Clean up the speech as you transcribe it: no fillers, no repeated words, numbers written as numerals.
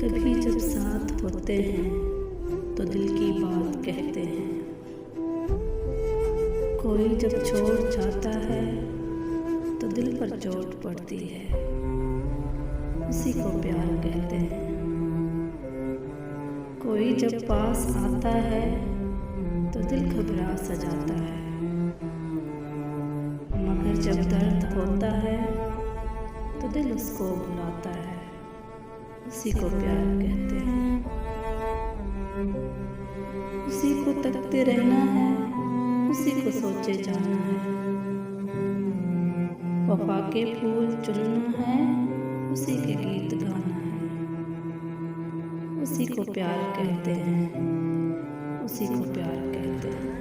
कभी जब साथ होते हैं तो दिल की बात कहते हैं। कोई जब छोड़ जाता है तो दिल पर चोट पड़ती है, उसी को प्यार कहते हैं। कोई जब पास आता है तो दिल घबरा सा जाता है, मगर जब दर्द होता है तो दिल उसको बुलाता है, उसी को प्यार कहते हैं। उसी को तकते रहना है, उसी को सोचे जाना है, वफा के फूल चुनना है, उसी के गीत गाना है, उसी को प्यार कहते हैं, उसी को प्यार कहते हैं।